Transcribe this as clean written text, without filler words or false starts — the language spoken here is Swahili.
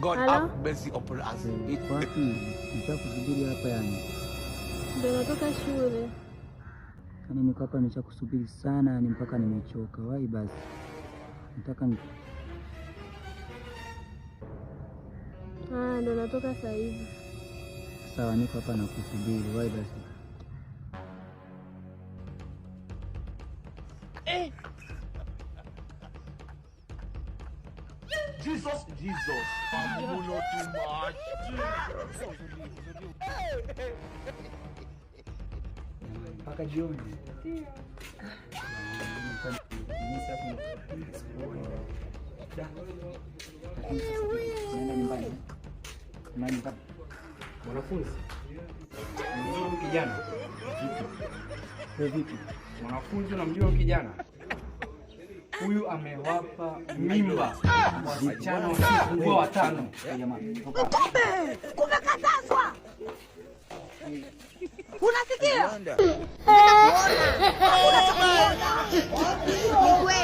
God have mercy upon us. Wapi? Nishakusubiri hapa yani. Ndio natoka shule. Yaani niko hapa nishakusubiri sana yani mpaka nimechoka. Wai basi. Nataka ndio natoka sasa hivi. Sawa, niko hapa nakusubiri. Wai basi. Jesus. You know too much. Mpaka jioni. Mwanafunzi. Unamjua kijana? Vipi? Mwanafunzi unamjua kijana? Huyu amewapa mimba wasichana wasiopungua 5. Jamani. Kumekatazwa. Unasikia? Ni kweli.